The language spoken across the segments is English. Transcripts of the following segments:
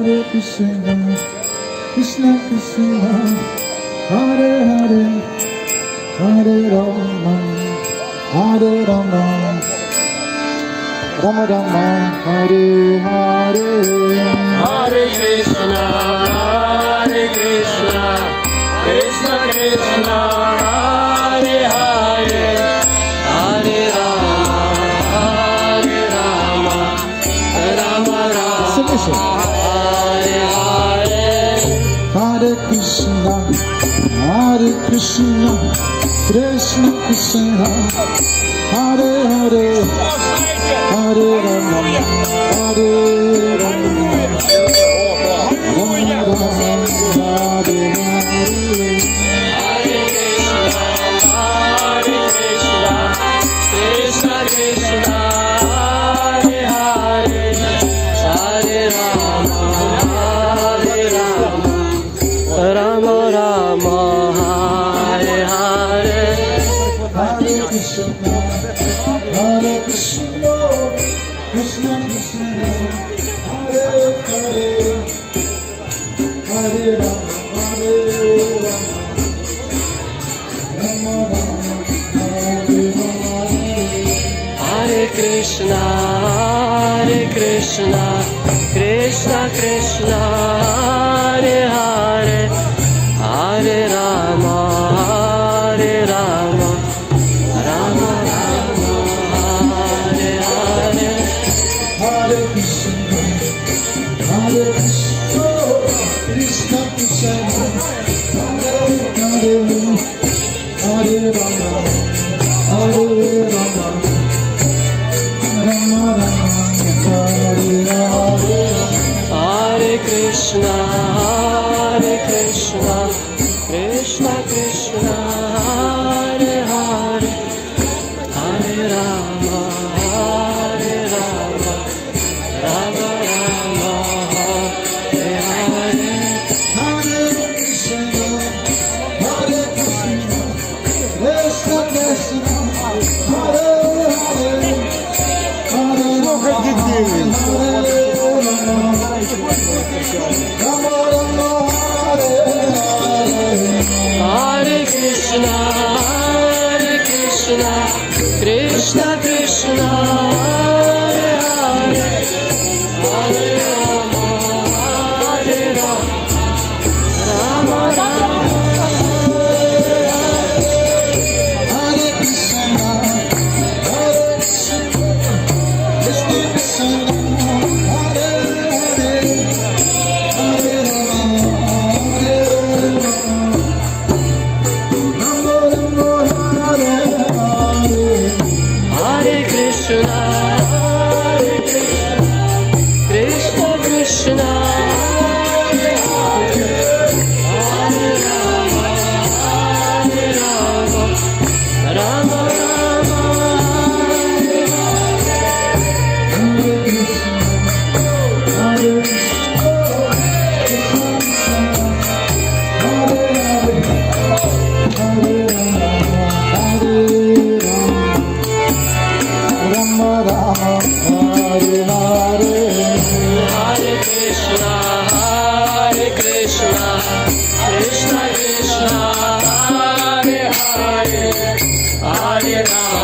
Hare Krishna, Krishna Krishna, Hare Hare, Hare Rama, Hare Rama, Rama Rama, Hare Hare, Hare Krishna, Krishna Krishna, Hare Hare, Hare Rama, Rama Rama, Submission. Hare Hare. Hare Krishna, Krishna Krishna, Hare Hare, Hare Rama, Hare Rama, Rama Rama, Hare Hare. Krishna Krishna, Hare Hare, Hare Rama, Rama Rama, Hare Hare. Hare Krishna, Krishna Krishna, Hare Hare, Hare Rama, Hare Rama, Rama Rama, Hare Hare. Hare Krishna, Krishna Krishna, Hare Hare, Hare Rama, Rama Rama, Hare Hare. Hare Krishna, Krishna Krishna, Hare Hare, Hare Rama, Hare Rama, Rama Rama, Hare Hare. Hare Krishna, Krishna Krishna, Hare Hare, Hare Rama, Rama Rama, Hare Hare. Hare Krishna, Krishna Krishna, Hare Hare, Hare Rama, Hare Rama, Rama Rama, Hare Hare. Hare Krishna, Krishna Krishna, Hare Hare, Hare Rama, Rama Rama. Hare Krishna, Krishna Krishna, Hare Hare, Hare Rama, Hare Rama, Rama Rama, Hare Hare. Hare Krishna, Krishna Krishna, Hare Hare, Hare Rama, Rama Rama, Hare Hare Krishna, Krishna Krishna, Hare Hare, Hare Rama,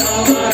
Rama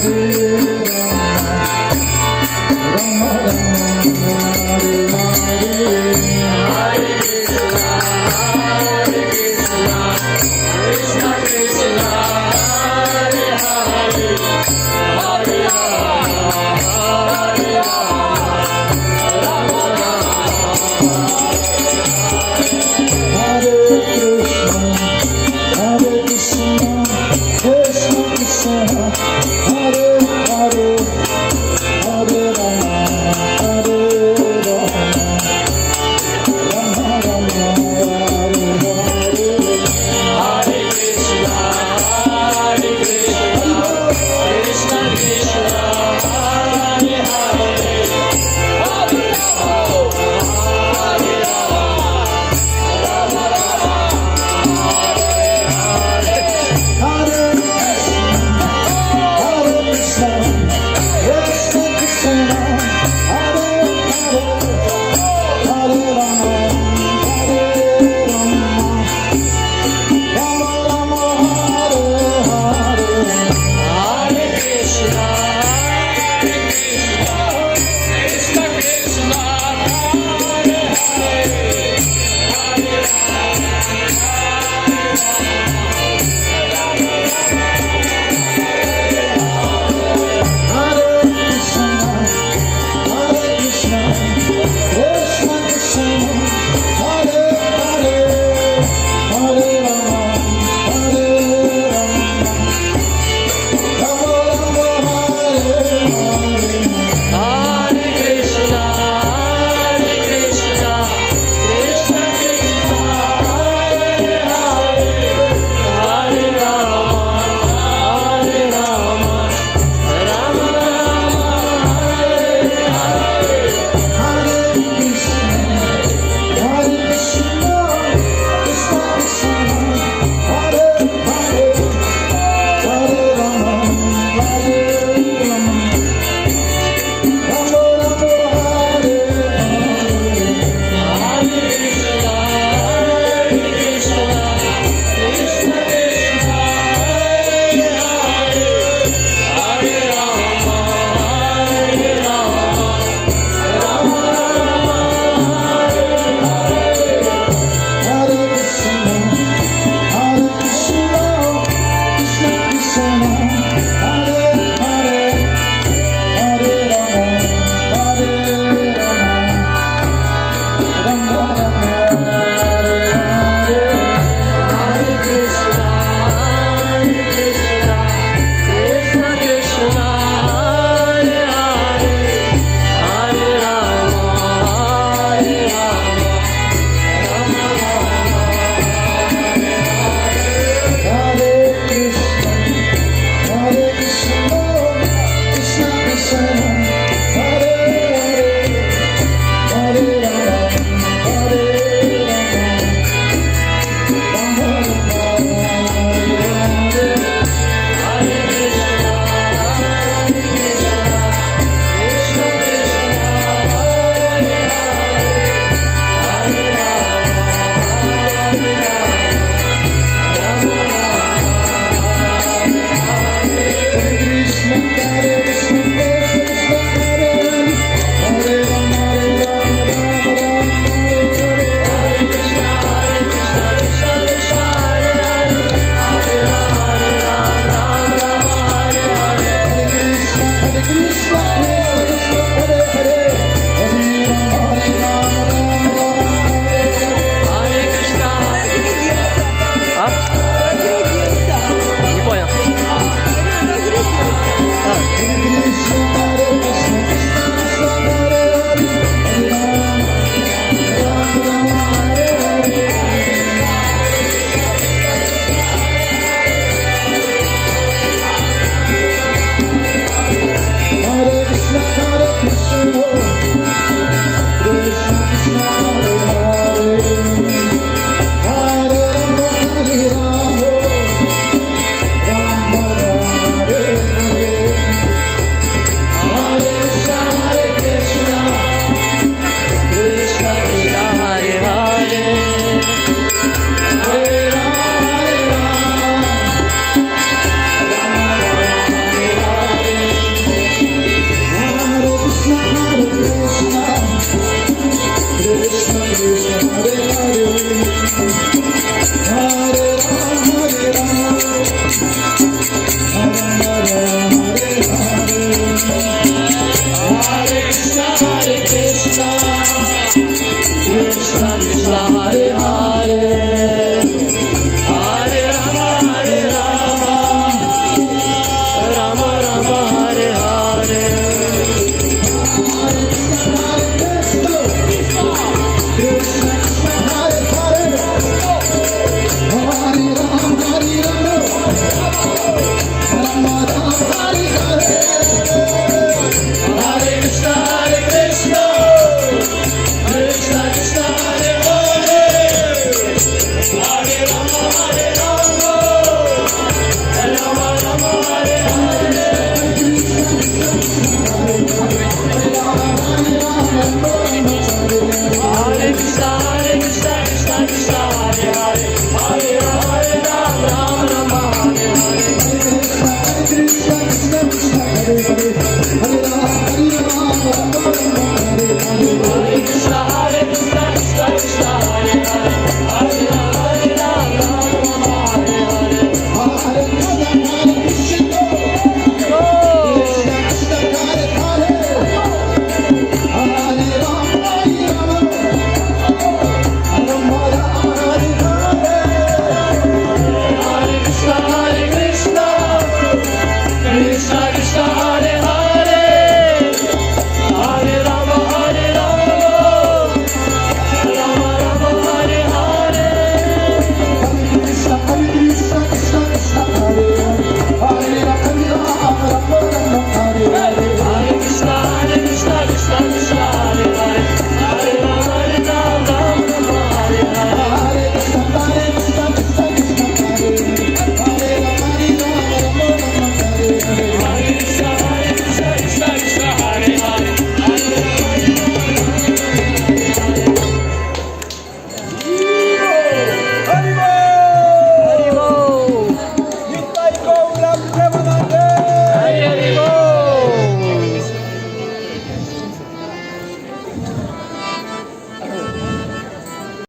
Hindi po yan. Hare Krishna,